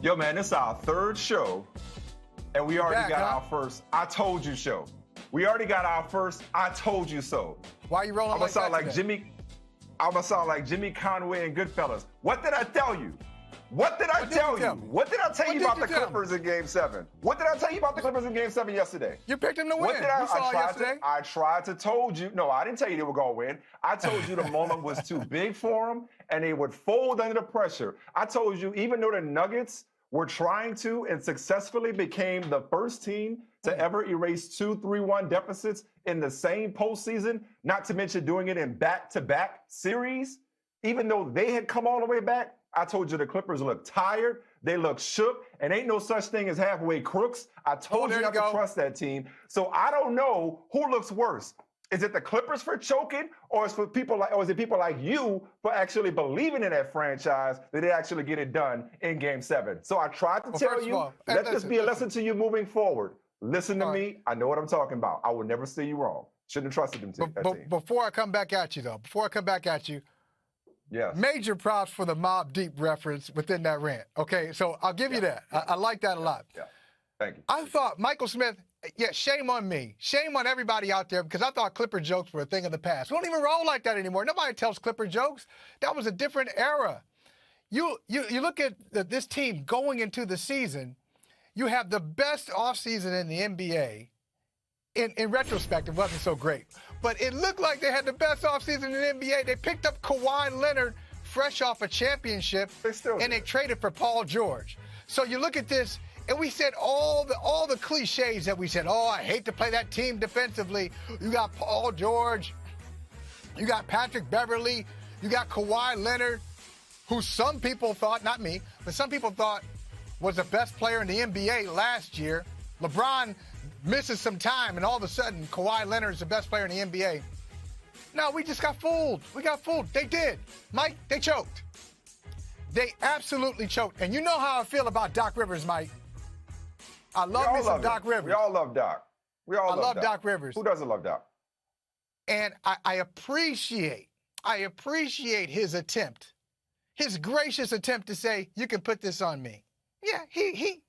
Yo, man, this is our third show, and we already got our first I told you show. We already got our first I told you so. Why are you rolling like that I'm gonna sound like Jimmy Conway and Goodfellas. What did I tell you? What did I tell you? What did I tell you about the Clippers in Game 7? What did I tell you about the Clippers in Game 7 yesterday? You picked them to win. What did I tried to told you. No, I didn't tell you they were going to win. I told you the moment was too big for them, and they would fold under the pressure. I told you, even though the Nuggets were trying to and successfully became the first team to ever erase 2 3-1 deficits in the same postseason, not to mention doing it in back-to-back series, even though they had come all the way back, I told you the Clippers look tired, they look shook, and ain't no such thing as halfway crooks. I told you not to trust that team. So I don't know who looks worse. Is it the Clippers for choking, or is it people like you for actually believing in that franchise that they actually get it done in Game 7? So I tried to tell you, let this be a lesson to you moving forward. Listen to me. I know what I'm talking about. I will never say you wrong. Shouldn't have trusted them. That team. Before I come back at you, though, yes. Major props for the Mobb Deep reference within that rant. Okay, so I'll give you that. I like that a lot. Yeah, thank you. I thought Michael Smith, shame on me. Shame on everybody out there because I thought Clipper jokes were a thing of the past. We don't even roll like that anymore. Nobody tells Clipper jokes. That was a different era. You look at this team going into the season, you have the best offseason in the NBA. In retrospect, it wasn't so great. But it looked like they had the best offseason in the NBA. They picked up Kawhi Leonard fresh off a championship, and they traded for Paul George. So you look at this, and we said all the cliches that we said, I hate to play that team defensively. You got Paul George. You got Patrick Beverly. You got Kawhi Leonard, who some people thought, not me, but some people thought was the best player in the NBA last year. LeBron misses some time, and all of a sudden, Kawhi Leonard is the best player in the NBA. No, we just got fooled. We got fooled. They did. Mike, they choked. They absolutely choked. And you know how I feel about Doc Rivers, Mike. I love me some Doc Rivers. We all love Doc. I love Doc Rivers. Who doesn't love Doc? And I appreciate his attempt, his gracious attempt to say, you can put this on me. Yeah, he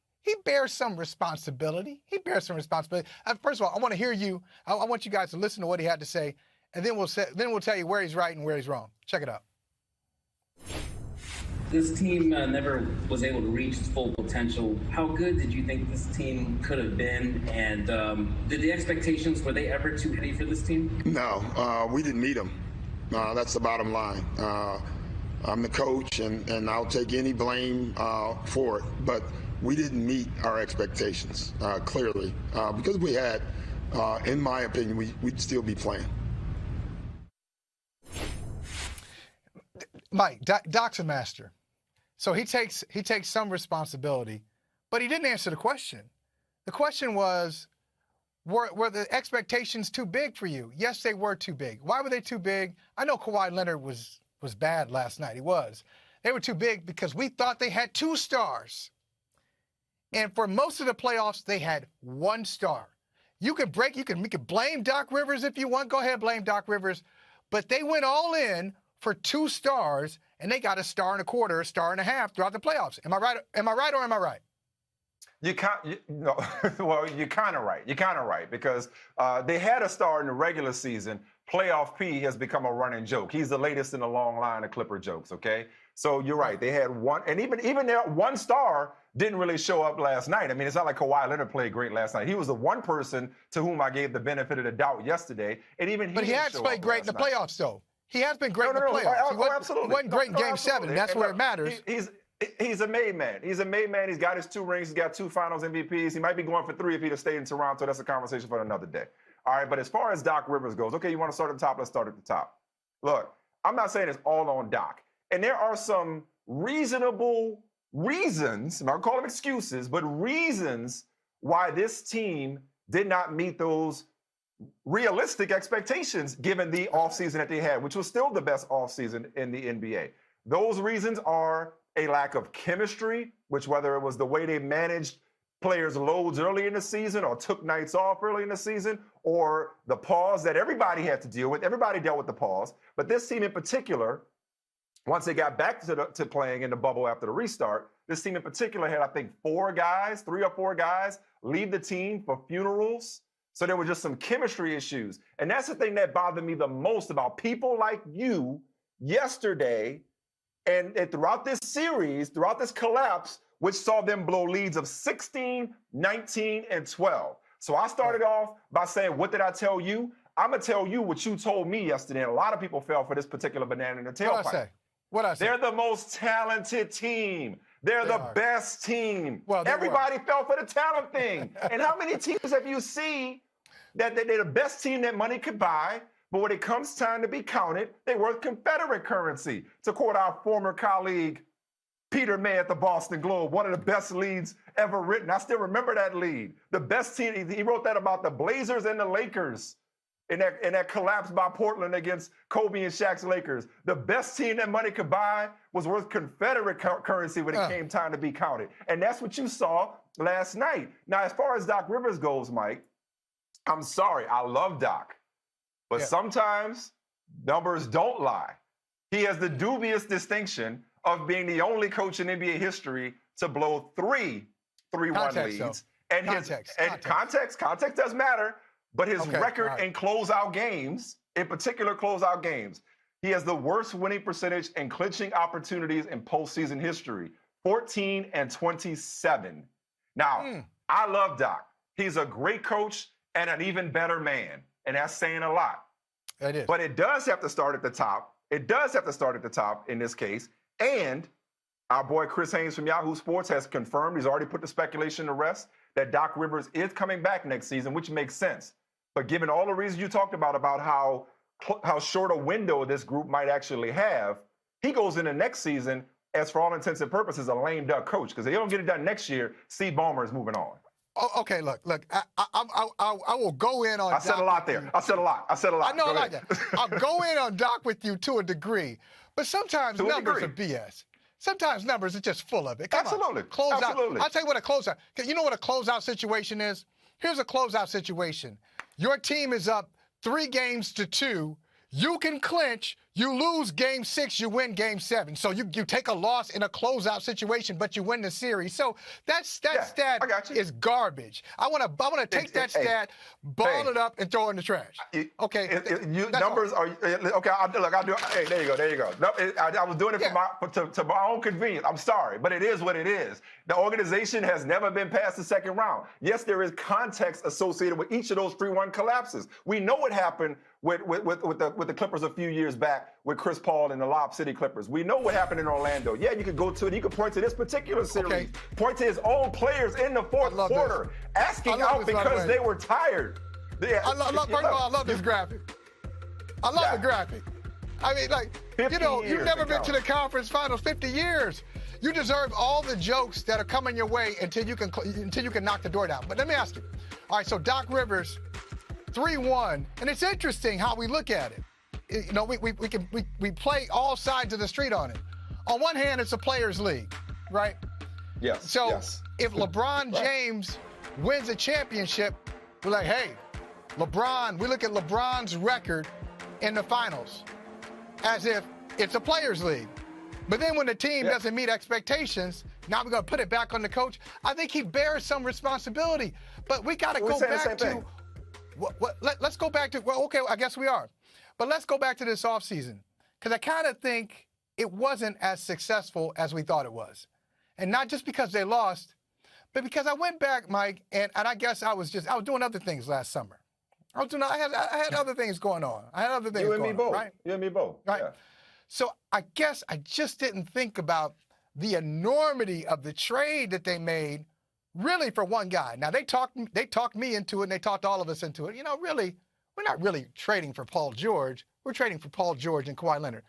bears some responsibility. First of all, I want to hear you. I want you guys to listen to what he had to say, and then we'll tell you where he's right and where he's wrong. Check it out. This team never was able to reach its full potential. How good did you think this team could have been? And did the expectations, were they ever too heavy for this team? No, we didn't meet them. That's the bottom line. I'm the coach, and I'll take any blame for it. But we didn't meet our expectations, clearly, because we had, in my opinion, we'd still be playing. Mike, Doc's a master. So he takes some responsibility, but he didn't answer the question. The question was, were the expectations too big for you? Yes, they were too big. Why were they too big? I know Kawhi Leonard was bad last night. He was. They were too big because we thought they had 2 stars. And for most of the playoffs, they had 1 star. We could blame Doc Rivers if you want. Go ahead, blame Doc Rivers. But they went all in for 2 stars, and they got 1.25 stars, 1.5 stars throughout the playoffs. Am I right? Am I right or am I right? You're kind of right. You're kind of right because they had a star in the regular season. Playoff P has become a running joke. He's the latest in a long line of Clipper jokes, okay? So you're right. They had 1, and even their 1 star didn't really show up last night. I mean, it's not like Kawhi Leonard played great last night. He was the one person to whom I gave the benefit of the doubt yesterday, and even But he has played great in the playoffs, though. He has been great in the playoffs. Absolutely. He wasn't great in Game 7. That's where it matters. He's a made man. He's a made man. He's got his 2 rings. He's got 2 finals MVPs. He might be going for 3 if he'd have stayed in Toronto. That's a conversation for another day. All right, but as far as Doc Rivers goes, okay, you want to start at the top? Let's start at the top. Look, I'm not saying it's all on Doc. And there are some reasonable reasons, I'm not call them excuses, but reasons why this team did not meet those realistic expectations given the offseason that they had, which was still the best offseason in the NBA. Those reasons are a lack of chemistry, which whether it was the way they managed players' loads early in the season or took nights off early in the season, or the pause that everybody had to deal with. Everybody dealt with the pause. But this team in particular, once they got back to playing in the bubble after the restart, this team in particular had, I think, 3 or 4 guys leave the team for funerals. So there were just some chemistry issues. And that's the thing that bothered me the most about people like you yesterday and throughout this series, throughout this collapse, which saw them blow leads of 16, 19, and 12. So I started off by saying, what did I tell you? I'm going to tell you what you told me yesterday. And a lot of people fell for this particular banana in the tailpipe. What I say? They're the most talented team. They're the best team. Well, everybody fell for the talent thing. And how many teams have you seen that they're the best team that money could buy, but when it comes time to be counted, they're worth Confederate currency? To quote our former colleague, Peter May at the Boston Globe, one of the best leads ever written. I still remember that lead. The best team, he wrote that about the Blazers and the Lakers in that collapse by Portland against Kobe and Shaq's Lakers. The best team that money could buy was worth Confederate currency when it came time to be counted. And that's what you saw last night. Now, as far as Doc Rivers goes, Mike, I'm sorry, I love Doc. But sometimes numbers don't lie. He has the dubious distinction of being the only coach in NBA history to blow 3 3-1 leads. And context does matter, but his record in closeout games, in particular closeout games, he has the worst winning percentage and clinching opportunities in postseason history, 14 and 27. Now, I love Doc. He's a great coach and an even better man, and that's saying a lot. It is. But it does have to start at the top. It does have to start at the top in this case. And our boy Chris Haynes from Yahoo Sports has confirmed, he's already put the speculation to rest, that Doc Rivers is coming back next season, which makes sense. But given all the reasons you talked about how short a window this group might actually have, he goes into next season as, for all intents and purposes, a lame duck coach. Because if they don't get it done next year, Steve Ballmer is moving on. Oh, okay, look. I will go in on. I said a lot there. I said a lot. I know I like that. I'll go in on Doc with you to a degree, but sometimes numbers are BS. Sometimes numbers are just full of it. Come Absolutely. On. Close Absolutely. out. I'll tell you what a closeout. You know what a closeout situation is? Here's a closeout situation. Your team is up 3-2. You can clinch. You lose game 6, you win game 7. So you take a loss in a closeout situation, but you win the series. So that stat is garbage. I want to take that stat, ball it up, and throw it in the trash. Okay. Numbers are okay. I'll do. Hey, there you go. No, I was doing it to my own convenience. I'm sorry, but it is what it is. The organization has never been past the second round. Yes, there is context associated with each of those 3-1 collapses. We know what happened with the Clippers a few years back with Chris Paul and the Lob City Clippers. We know what happened in Orlando. Yeah, you could go to it. You could point to this particular series. Point to his own players in the fourth quarter asking out because they were tired. First of all, I love this graphic. I love the graphic. I mean, you've never been to the conference finals 50 years. You deserve all the jokes that are coming your way until you can knock the door down. But let me ask you. All right, so Doc Rivers, 3-1, and it's interesting how we look at it. You know, we play all sides of the street on it. On one hand, it's a players' league, right? Yes. So if LeBron James wins a championship, we're like, hey, LeBron. We look at LeBron's record in the finals as if it's a players' league. But then when the team doesn't meet expectations, now we're going to put it back on the coach. I think he bears some responsibility. But we got to go back to let's go back to, I guess we are. But let's go back to this offseason, because I kind of think it wasn't as successful as we thought it was. And not just because they lost, but because I went back, Mike, and I guess I was doing other things last summer. I had other things going on. You and me both. Right? You and me both. Right. Yeah. So I guess I just didn't think about the enormity of the trade that they made really for one guy. Now, they talked me into it, and they talked all of us into it. You know, really, we're not really trading for Paul George. We're trading for Paul George and Kawhi Leonard.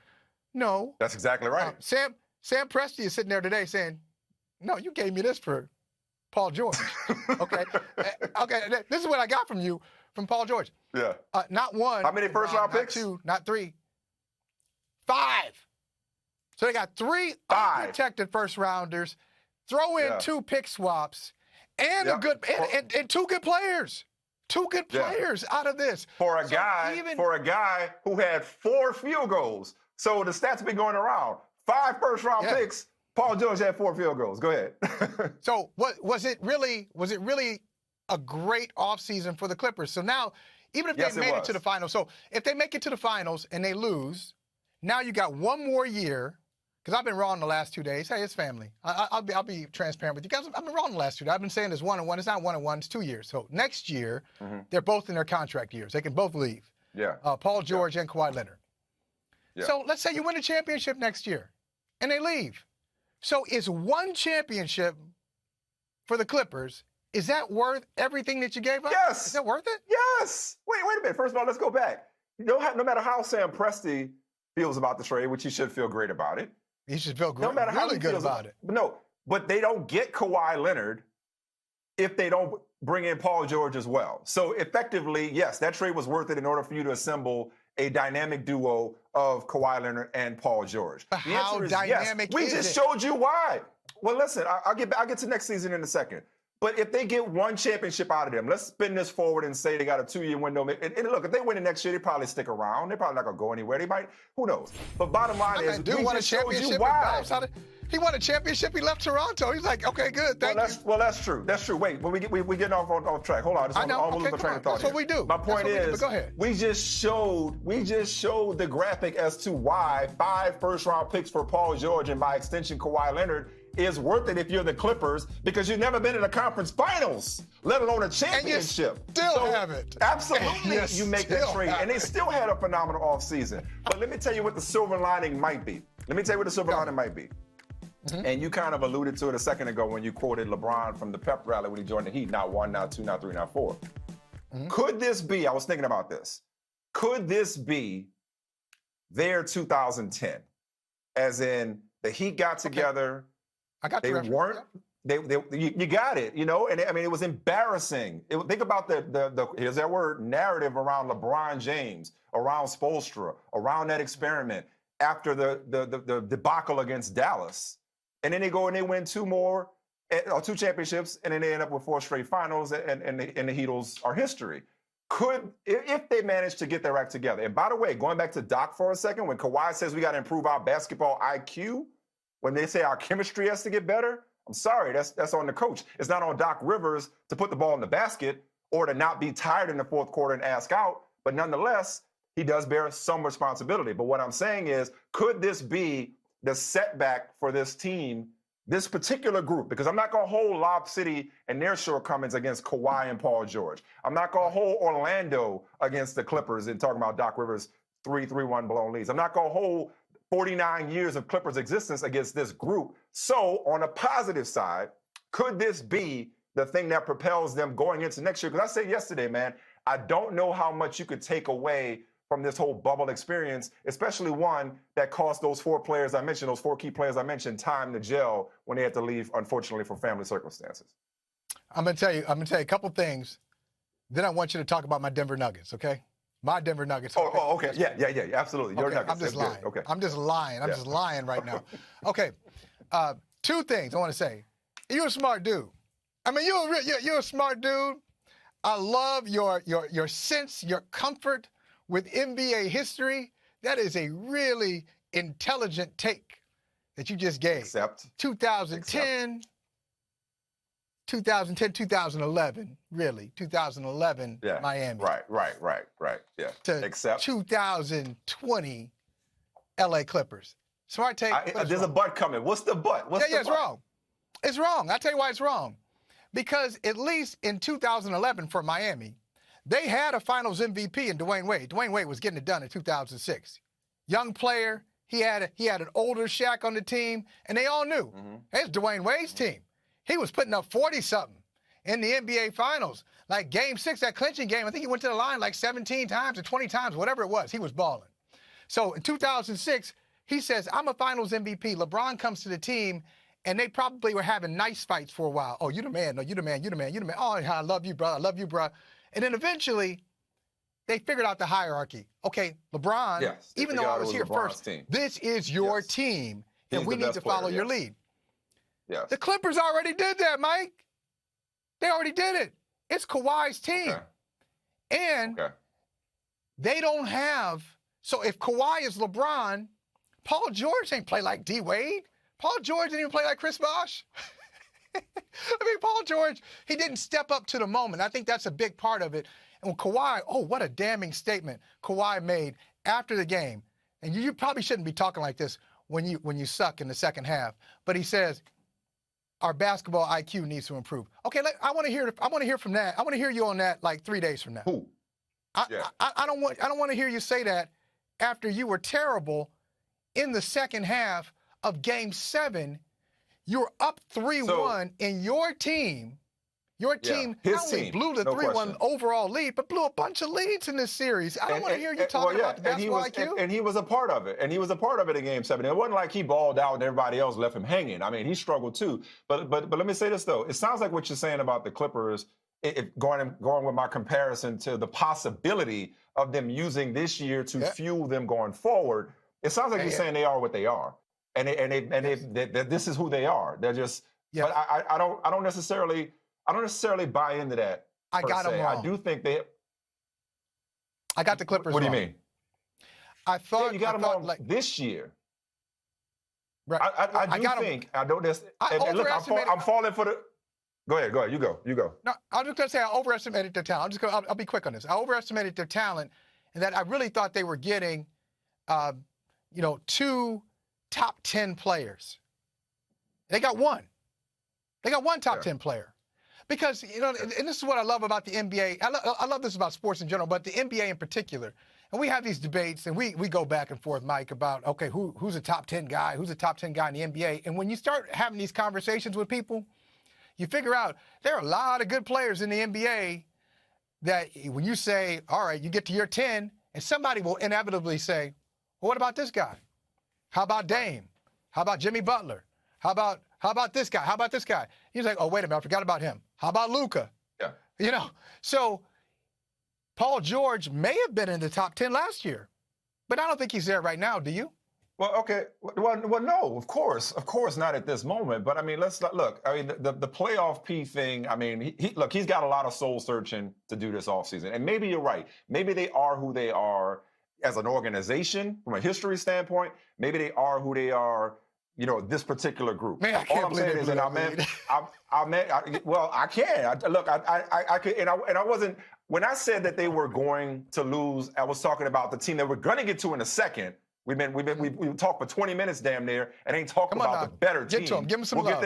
No. That's exactly right. Sam Presti is sitting there today saying, no, you gave me this for Paul George. Okay. Okay, this is what I got from you, from Paul George. Yeah. Not one. How many first-round picks? Not 2, not 3. 5. So they got 3 unprotected first-rounders, throw in 2 pick swaps, and and 2 good players. 2 good players out of this. For a guy who had 4 field goals. So the stats been going around. 5 first-round picks, Paul George had 4 field goals. Go ahead. So what was it really a great offseason for the Clippers? So now, even if they made it to the finals, so if they make it to the finals and they lose, now you got one more year. Because I've been wrong the last 2 days. Hey, it's family. I'll be transparent with you guys. I've been wrong the last 2 days. I've been saying it's 1-1. It's not 1-1. It's 2 years. So next year, they're both in their contract years. They can both leave. Yeah. Paul George and Kawhi Leonard. Yeah. So let's say you win a championship next year, and they leave. So is one championship for the Clippers, is that worth everything that you gave up? Yes. Is that worth it? Yes. Wait a minute. First of all, let's go back. No matter how Sam Presti feels about the trade, which he should feel great about it. He should feel great, no matter how really he good feels about it. No, but they don't get Kawhi Leonard if they don't bring in Paul George as well. So effectively, yes, that trade was worth it in order for you to assemble a dynamic duo of Kawhi Leonard and Paul George. But how dynamic yes. is We just it? showed you why. Well, listen, I'll get to next season in a second. But if they get one championship out of them, let's spin this forward and say they got a 2-year window. And look, if they win the next year, they probably stick around. They're probably not going to go anywhere. They might, who knows? But bottom line is, we just showed you why. He won a championship. He left Toronto. He's like, okay, good, thank you. Well, that's true. That's true. Wait, but we're getting off track. Hold on. I know. I'm losing my train of thought. That's what we do. My point is, go ahead. we just showed the graphic as to why 5 first-round picks for Paul George and by extension Kawhi Leonard is worth it if you're the Clippers, because you've never been in a conference finals, let alone a championship. And you still have it. Absolutely, you make that trade. And they still had a phenomenal offseason. But let me tell you what the silver lining might be. And you kind of alluded to it a second ago when you quoted LeBron from the pep rally when he joined the Heat. Not 1, not 2, not 3, not 4. Could this be, I was thinking about this, could this be their 2010? As in, the Heat got together. I got they weren't. You got it, and I mean it was embarrassing. Think about the here's that word, narrative around LeBron James, around Spoelstra, around that experiment after the debacle against Dallas, and then they go and they win 2 championships, and then they end up with 4 straight finals, and the Heatles are history. Could, if they manage to get their act together, and by the way, going back to Doc for a second, when Kawhi says we got to improve our basketball IQ. When they say our chemistry has to get better, I'm sorry, that's on the coach. It's not on Doc Rivers to put the ball in the basket or to not be tired in the fourth quarter and ask out. But nonetheless, he does bear some responsibility. But what I'm saying is, could this be the setback for this team, this particular group? Because I'm not going to hold Lob City and their shortcomings against Kawhi and Paul George. I'm not going to hold Orlando against the Clippers and talking about Doc Rivers' 3-3-1 blown leads. I'm not going to hold 49 years of Clippers existence against this group. So on a positive side, could this be the thing that propels them going into next year? Because I said yesterday, man, I don't know how much you could take away from this whole bubble experience, especially one that cost those 4 players I mentioned, those 4 key players I mentioned, time to gel when they had to leave, unfortunately, for family circumstances. I'm going to tell you a couple things. Then I want you to talk about my Denver Nuggets, okay? My Denver Nuggets. Oh, okay. Yeah, absolutely. Your Nuggets. I'm just lying. Okay. I'm just lying. I'm just lying right now. Okay. 2 things I want to say. You're a smart dude. I mean, you're a smart dude. I love your sense, your comfort with NBA history. That is a really intelligent take that you just gave. Except 2010, 2011, really. 2011, Miami. Right. Yeah. Except 2020, LA Clippers. Smart take. There's a but coming. What's the but? It's wrong. It's wrong. I'll tell you why it's wrong. Because at least in 2011 for Miami, they had a finals MVP in Dwayne Wade. Dwayne Wade was getting it done in 2006. Young player. He had an older Shaq on the team, and they all knew. It's Dwayne Wade's team. He was putting up 40-something in the NBA Finals. Like Game 6, that clinching game, I think he went to the line like 17 times or 20 times, whatever it was. He was balling. So in 2006, he says, I'm a Finals MVP. LeBron comes to the team, and they probably were having nice fights for a while. Oh, you the man. No, you the man. You the man. You the man. Oh, I love you, bro. I love you, bro. And then eventually, they figured out the hierarchy. Okay, LeBron, even though I was here first, this is your team, and we need to follow your lead. Yes. The Clippers already did that, Mike. They already did it. It's Kawhi's team. And they don't have – so if Kawhi is LeBron, Paul George ain't play like D. Wade. Paul George didn't even play like Chris Bosh. I mean, Paul George, he didn't step up to the moment. I think that's a big part of it. And Kawhi, oh, what a damning statement Kawhi made after the game. And you probably shouldn't be talking like this when you suck in the second half. But he says, our basketball IQ needs to improve. Okay, I want to hear from that. I want to hear you on that like 3 days from now. Who? I don't want to hear you say that after you were terrible in the second half of Game 7. You're up 3-1 in your team. Your team not only blew the 3-1 overall lead, but blew a bunch of leads in this series. I don't want to hear you talking about the basketball IQ. And he was a part of it. And he was a part of it in Game 7. It wasn't like he balled out and everybody else left him hanging. I mean, he struggled too. But let me say this, though. It sounds like what you're saying about the Clippers, going with my comparison to the possibility of them using this year to fuel them going forward. It sounds like you're saying they are what they are. And this is who they are. They're just but I don't necessarily buy into that. I got them wrong. I do think they. I got the Clippers. What do wrong. you mean? I thought you got them wrong this year. Right. I think. I don't. Look, I'm falling for the. Go ahead. You go. No, I'm just gonna say I overestimated their talent. I'll be quick on this. I overestimated their talent, and that I really thought they were getting, 2 top 10 players. They got one. They got one top 10 player. Because, and this is what I love about the NBA. I love this about sports in general, but the NBA in particular. And we have these debates, and we go back and forth, Mike, about, okay, who's a top 10 guy? Who's a top 10 guy in the NBA? And when you start having these conversations with people, you figure out there are a lot of good players in the NBA that when you say, all right, you get to year 10, and somebody will inevitably say, well, what about this guy? How about Dame? How about Jimmy Butler? How about this guy? How about this guy? He's like, oh, wait a minute, I forgot about him. How about Luka? Yeah. So Paul George may have been in the top 10 last year, but I don't think he's there right now. Do you? Well, okay. Well, no, of course not at this moment. But I mean, let's look. I mean, the playoff P thing. I mean, he's got a lot of soul searching to do this offseason. And maybe you're right. Maybe they are who they are as an organization from a history standpoint. Maybe they are who they are. This particular group. Man, I can't believe it. I can. Look, I could, and I wasn't. When I said that they were going to lose, I was talking about the team that we're going to get to in a second. We talked for 20 minutes damn near and ain't talking about the better team. Get to them. Give them some love. We'll get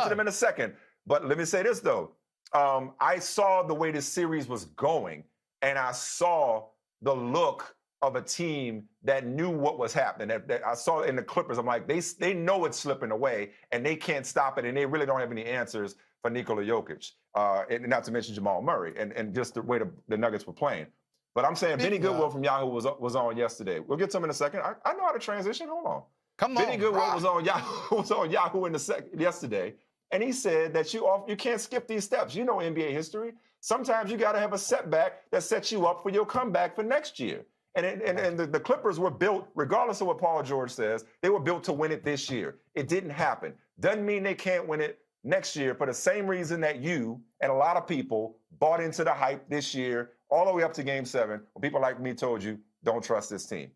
to them in a second. But let me say this, though. I saw the way this series was going, and I saw the look of a team that knew what was happening. That I saw in the Clippers. I'm like, they know it's slipping away, and they can't stop it, and they really don't have any answers for Nikola Jokic, and not to mention Jamal Murray, and just the way the Nuggets were playing. But I'm saying Benny Goodwill from Yahoo was on yesterday. We'll get to him in a second. I know how to transition. Hold on. Come on. Benny Goodwill was on Yahoo yesterday, and he said that you can't skip these steps. You know NBA history. Sometimes you got to have a setback that sets you up for your comeback for next year. And the Clippers were built, regardless of what Paul George says, they were built to win it this year. It didn't happen. Doesn't mean they can't win it next year for the same reason that you and a lot of people bought into the hype this year, all the way up to Game 7, when people like me told you, don't trust this team.